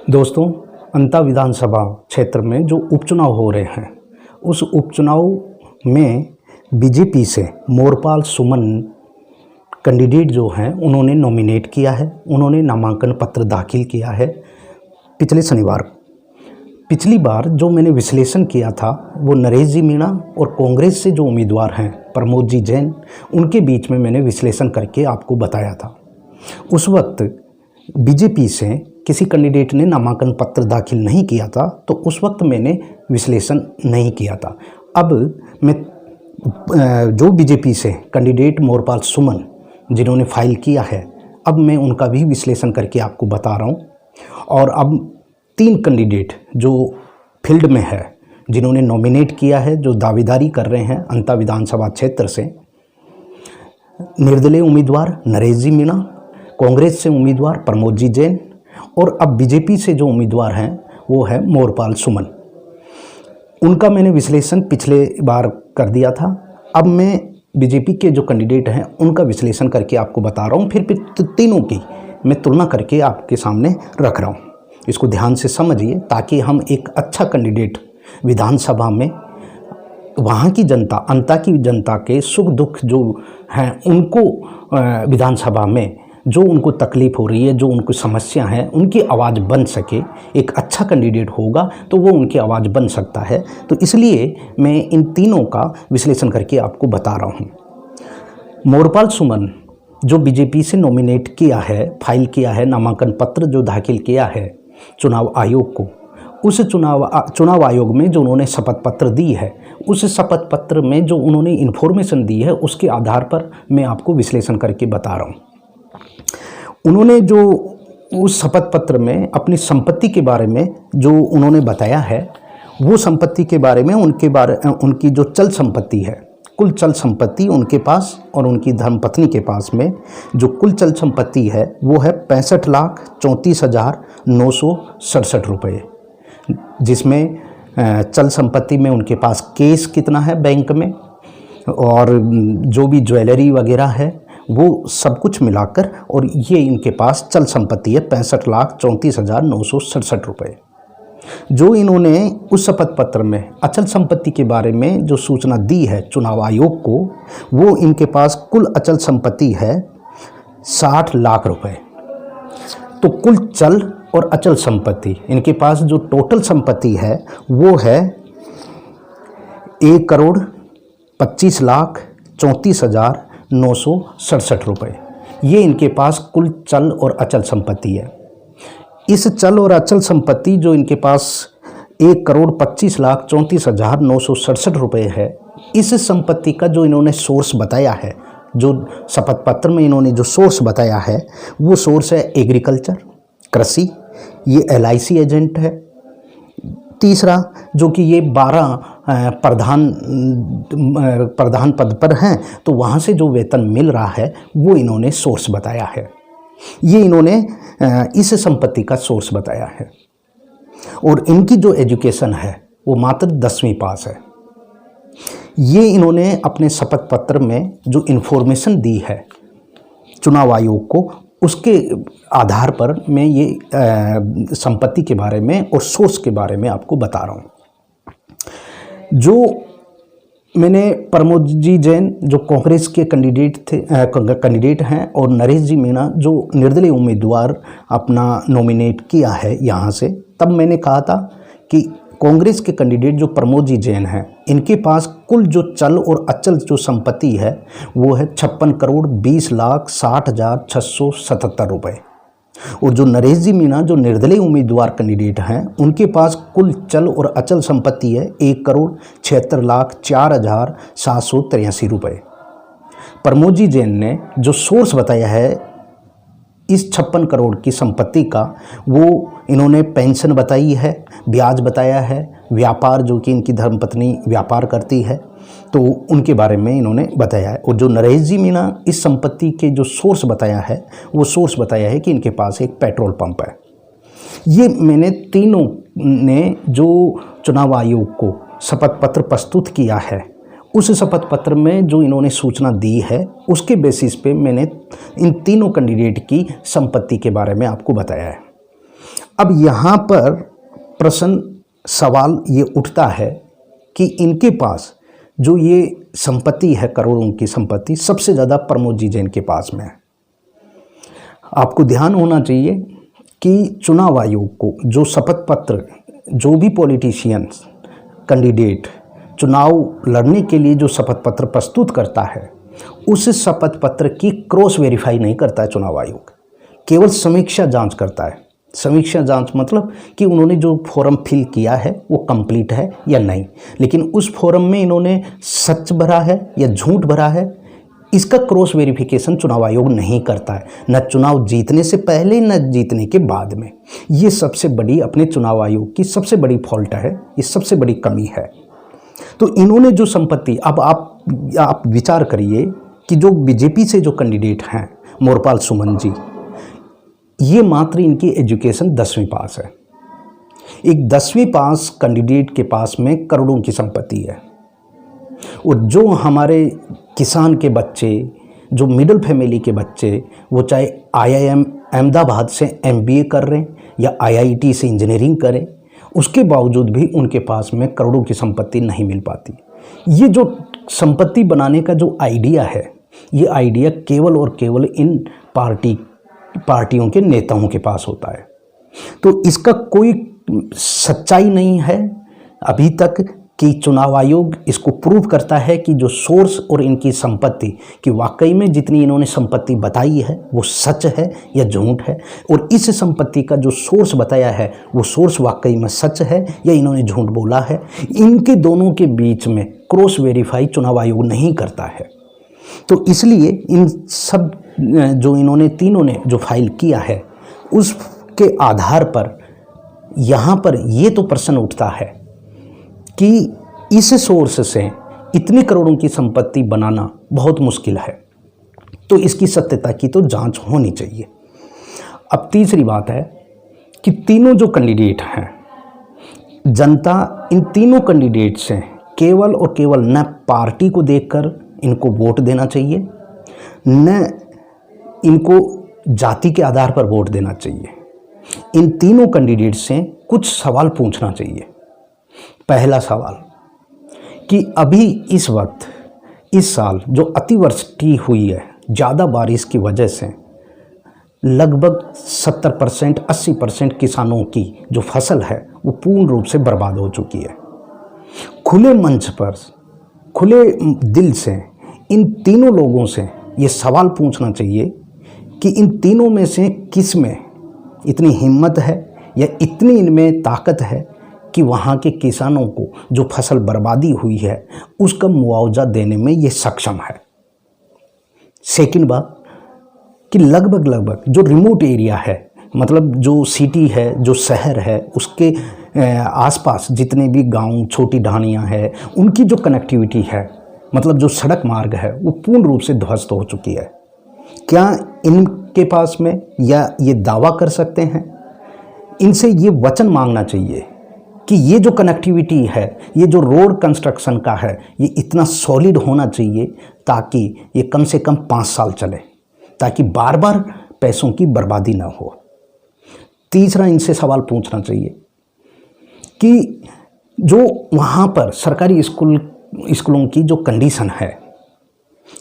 दोस्तों, अंता विधानसभा क्षेत्र में जो उपचुनाव हो रहे हैं, उस उपचुनाव में बीजेपी से मोरपाल सुमन कैंडिडेट जो हैं उन्होंने नॉमिनेट किया है। उन्होंने नामांकन पत्र दाखिल किया है पिछले शनिवार। पिछली बार जो मैंने विश्लेषण किया था वो नरेश जी मीणा और कांग्रेस से जो उम्मीदवार हैं प्रमोद जी जैन, उनके बीच में मैंने विश्लेषण करके आपको बताया था। उस वक्त बीजेपी से किसी कैंडिडेट ने नामांकन पत्र दाखिल नहीं किया था, तो उस वक्त मैंने विश्लेषण नहीं किया था। अब मैं जो बीजेपी से कैंडिडेट मोरपाल सुमन जिन्होंने फाइल किया है, अब मैं उनका भी विश्लेषण करके आपको बता रहा हूं। और अब 3 कैंडिडेट जो फील्ड में है, जिन्होंने नॉमिनेट किया है, जो दावेदारी कर रहे हैं अंता विधानसभा क्षेत्र से, निर्दलीय उम्मीदवार नरेश जी मीणा, कांग्रेस से उम्मीदवार प्रमोद जी जैन और अब बीजेपी से जो उम्मीदवार हैं वो है मोरपाल सुमन। उनका मैंने विश्लेषण पिछले बार कर दिया था। अब मैं बीजेपी के जो कैंडिडेट हैं उनका विश्लेषण करके आपको बता रहा हूँ। फिर तीनों की मैं तुलना करके आपके सामने रख रहा हूँ। इसको ध्यान से समझिए ताकि हम एक अच्छा कैंडिडेट विधानसभा में वहाँ की जनता, अंता की जनता के सुख दुख जो हैं उनको विधानसभा में जो उनको तकलीफ़ हो रही है, जो उनको समस्या है, उनकी आवाज़ बन सके। एक अच्छा कैंडिडेट होगा तो वो उनकी आवाज़ बन सकता है। तो इसलिए मैं इन तीनों का विश्लेषण करके आपको बता रहा हूँ। मोरपाल सुमन जो बीजेपी से नॉमिनेट किया है, फाइल किया है, नामांकन पत्र जो दाखिल किया है चुनाव आयोग को, उस चुनाव आयोग में जो उन्होंने शपथ पत्र दी है, उस शपथ पत्र में जो उन्होंने इन्फॉर्मेशन दी है उसके आधार पर मैं आपको विश्लेषण करके बता रहा हूँ। उन्होंने जो उस शपथ पत्र में अपनी संपत्ति के बारे में जो उन्होंने बताया है, वो संपत्ति के बारे में उनकी जो चल संपत्ति है, कुल चल संपत्ति उनके पास और उनकी धर्मपत्नी के पास में जो कुल चल संपत्ति है वो है 65,34,967 रुपये, जिसमें चल संपत्ति में उनके पास कैश कितना है बैंक में और जो भी ज्वेलरी वगैरह है वो सब कुछ मिलाकर, और ये इनके पास चल संपत्ति है 65,34,967 रुपये। जो इन्होंने उस शपथ पत्र में अचल संपत्ति के बारे में जो सूचना दी है चुनाव आयोग को, वो इनके पास कुल अचल संपत्ति है 60 लाख रुपए। तो कुल चल और अचल संपत्ति इनके पास जो टोटल संपत्ति है वो है 1,25,34,967 रुपये। ये इनके पास कुल चल और अचल संपत्ति है। इस चल और अचल संपत्ति जो इनके पास 1,25,34,967 रुपये है, इस संपत्ति का जो इन्होंने सोर्स बताया है, जो शपथ पत्र में इन्होंने जो सोर्स बताया है, वो सोर्स है एग्रीकल्चर, कृषि, ये LIC एजेंट है। तीसरा जो कि ये 12 प्रधान पद पर हैं, तो वहाँ से जो वेतन मिल रहा है वो इन्होंने सोर्स बताया है। ये इन्होंने इस संपत्ति का सोर्स बताया है। और इनकी जो एजुकेशन है वो मात्र 10वीं पास है। ये इन्होंने अपने शपथ पत्र में जो इन्फॉर्मेशन दी है चुनाव आयोग को, उसके आधार पर मैं ये संपत्ति के बारे में और सोर्स के बारे में आपको बता रहा हूँ। जो मैंने प्रमोद जी जैन जो कांग्रेस के कैंडिडेट हैं और नरेश जी मीणा जो निर्दलीय उम्मीदवार अपना नॉमिनेट किया है यहाँ से, तब मैंने कहा था कि कांग्रेस के कैंडिडेट जो प्रमोद जी जैन हैं, इनके पास कुल जो चल और अचल जो संपत्ति है वो है 56,20,60,677 रुपये। और जो नरेश जी मीणा जो निर्दलीय उम्मीदवार कैंडिडेट हैं, उनके पास कुल चल और अचल संपत्ति है 1,76,04,783 रुपये। प्रमोद जी जैन ने जो सोर्स बताया है इस 56 करोड़ की संपत्ति का, वो इन्होंने पेंशन बताई है, ब्याज बताया है, व्यापार जो कि इनकी धर्मपत्नी व्यापार करती है, तो उनके बारे में इन्होंने बताया है। और जो नरेश जी मीणा इस संपत्ति के जो सोर्स बताया है, वो सोर्स बताया है कि इनके पास एक पेट्रोल पंप है। ये मैंने तीनों ने जो चुनाव आयोग को शपथ पत्र प्रस्तुत किया है, उस शपथ पत्र में जो इन्होंने सूचना दी है, उसके बेसिस पे मैंने इन तीनों कैंडिडेट की संपत्ति के बारे में आपको बताया है। अब यहाँ पर प्रश्न सवाल ये उठता है कि इनके पास जो ये संपत्ति है, करोड़ों की संपत्ति, सबसे ज़्यादा प्रमोद जी जैन के पास में है। आपको ध्यान होना चाहिए कि चुनाव आयोग को जो शपथ पत्र, जो भी पॉलिटिशियंस कैंडिडेट चुनाव लड़ने के लिए जो शपथ पत्र प्रस्तुत करता है, उस शपथ पत्र की क्रॉस वेरीफाई नहीं करता है चुनाव आयोग, केवल समीक्षा जांच करता है। समीक्षा जांच मतलब कि उन्होंने जो फॉर्म फिल किया है वो कंप्लीट है या नहीं, लेकिन उस फॉर्म में इन्होंने सच भरा है या झूठ भरा है, इसका क्रॉस वेरिफिकेशन चुनाव आयोग नहीं करता है, न चुनाव जीतने से पहले न जीतने के बाद में। ये सबसे बड़ी अपने चुनाव आयोग की सबसे बड़ी फॉल्ट है, ये सबसे बड़ी कमी है। तो इन्होंने जो संपत्ति, अब आप विचार करिए कि जो बीजेपी से जो कैंडिडेट हैं मोरपाल सुमन जी, ये मात्र इनकी एजुकेशन 10वीं पास है। एक 10वीं पास कैंडिडेट के पास में करोड़ों की संपत्ति है। और जो हमारे किसान के बच्चे, जो मिडिल फैमिली के बच्चे, वो चाहे IIM अहमदाबाद से MBA कर रहे हैं या IIT से इंजीनियरिंग करें, उसके बावजूद भी उनके पास में करोड़ों की संपत्ति नहीं मिल पाती। ये जो संपत्ति बनाने का जो आइडिया है, ये आइडिया केवल और केवल इन पार्टियों के नेताओं के पास होता है। तो इसका कोई सच्चाई नहीं है अभी तक कि चुनाव आयोग इसको प्रूव करता है कि जो सोर्स और इनकी संपत्ति कि वाकई में जितनी इन्होंने संपत्ति बताई है वो सच है या झूठ है, और इस संपत्ति का जो सोर्स बताया है वो सोर्स वाकई में सच है या इन्होंने झूठ बोला है। इनके दोनों के बीच में क्रॉस वेरीफाई चुनाव आयोग नहीं करता है। तो इसलिए इन सब जो इन्होंने तीनों ने जो फाइल किया है, उसके आधार पर यहाँ पर ये तो प्रश्न उठता है कि इस सोर्स से इतनी करोड़ों की संपत्ति बनाना बहुत मुश्किल है, तो इसकी सत्यता की तो जांच होनी चाहिए। अब तीसरी बात है कि तीनों जो कैंडिडेट हैं, जनता इन तीनों कैंडिडेट से केवल और केवल न पार्टी को देखकर इनको वोट देना चाहिए, न इनको जाति के आधार पर वोट देना चाहिए। इन तीनों कैंडिडेट से कुछ सवाल पूछना चाहिए। पहला सवाल कि अभी इस वक्त, इस साल जो अतिवृष्टि हुई है, ज़्यादा बारिश की वजह से लगभग 70% 80% किसानों की जो फसल है वो पूर्ण रूप से बर्बाद हो चुकी है। खुले मंच पर, खुले दिल से इन तीनों लोगों से ये सवाल पूछना चाहिए कि इन तीनों में से किस में इतनी हिम्मत है या इतनी इनमें ताकत है कि वहाँ के किसानों को जो फसल बर्बादी हुई है उसका मुआवजा देने में ये सक्षम है। सेकंड बात कि लगभग जो रिमोट एरिया है, मतलब जो सिटी है, जो शहर है, उसके आसपास जितने भी गांव, छोटी ढाणियाँ हैं, उनकी जो कनेक्टिविटी है, मतलब जो सड़क मार्ग है, वो पूर्ण रूप से ध्वस्त हो चुकी है। क्या इनके पास में या ये दावा कर सकते हैं? इनसे ये वचन मांगना चाहिए कि ये जो कनेक्टिविटी है, ये जो रोड कंस्ट्रक्शन का है, ये इतना सॉलिड होना चाहिए ताकि ये कम से कम 5 साल चले, ताकि बार बार पैसों की बर्बादी ना हो। तीसरा इनसे सवाल पूछना चाहिए कि जो वहाँ पर सरकारी स्कूलों की जो कंडीशन है,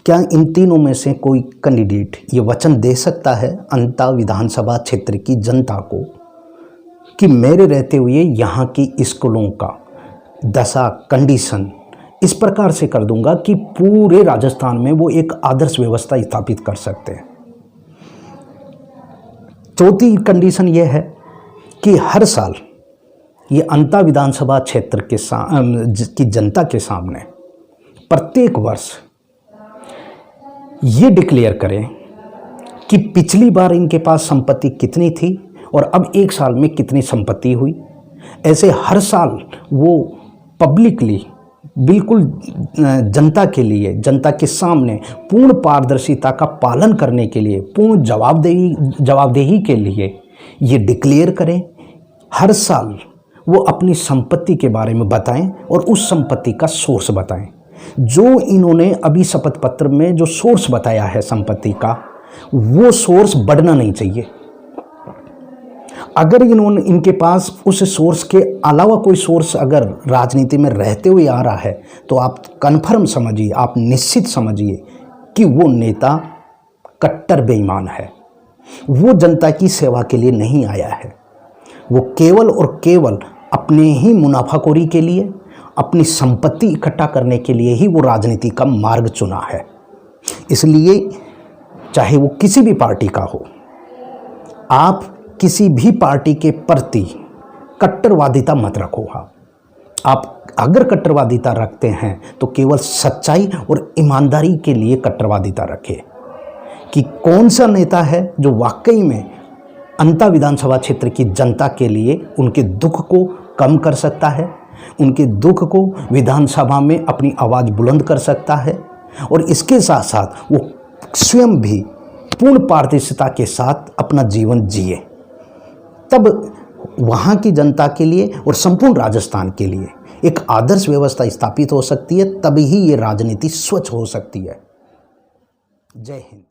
क्या इन तीनों में से कोई कैंडिडेट ये वचन दे सकता है अंता विधानसभा क्षेत्र की जनता को कि मेरे रहते हुए यहाँ की स्कूलों का दशा, कंडीशन इस प्रकार से कर दूंगा कि पूरे राजस्थान में वो एक आदर्श व्यवस्था स्थापित कर सकते हैं। चौथी कंडीशन ये है कि हर साल ये अंता विधानसभा क्षेत्र की जनता के सामने प्रत्येक वर्ष ये डिक्लेयर करें कि पिछली बार इनके पास संपत्ति कितनी थी और अब एक साल में कितनी संपत्ति हुई। ऐसे हर साल वो पब्लिकली, बिल्कुल जनता के लिए, जनता के सामने पूर्ण पारदर्शिता का पालन करने के लिए, पूर्ण जवाबदेही के लिए ये डिक्लेयर करें। हर साल वो अपनी संपत्ति के बारे में बताएं और उस संपत्ति का सोर्स बताएं। जो इन्होंने अभी शपथ पत्र में जो सोर्स बताया है संपत्ति का, वो सोर्स बढ़ना नहीं चाहिए। अगर इनके पास उस सोर्स के अलावा कोई सोर्स अगर राजनीति में रहते हुए आ रहा है तो आप कन्फर्म समझिए, आप निश्चित समझिए कि वो नेता कट्टर बेईमान है। वो जनता की सेवा के लिए नहीं आया है, वो केवल और केवल अपने ही मुनाफाखोरी के लिए, अपनी संपत्ति इकट्ठा करने के लिए ही वो राजनीति का मार्ग चुना है। इसलिए चाहे वो किसी भी पार्टी का हो, आप किसी भी पार्टी के प्रति कट्टरवादिता मत रखो। आप अगर कट्टरवादिता रखते हैं तो केवल सच्चाई और ईमानदारी के लिए कट्टरवादिता रखें कि कौन सा नेता है जो वाकई में अंता विधानसभा क्षेत्र की जनता के लिए उनके दुख को कम कर सकता है, उनके दुख को विधानसभा में अपनी आवाज़ बुलंद कर सकता है, और इसके साथ साथ वो स्वयं भी पूर्ण पारदर्शिता के साथ अपना जीवन जिए। तब वहाँ की जनता के लिए और संपूर्ण राजस्थान के लिए एक आदर्श व्यवस्था स्थापित हो सकती है, तभी ही ये राजनीति स्वच्छ हो सकती है। जय हिंद।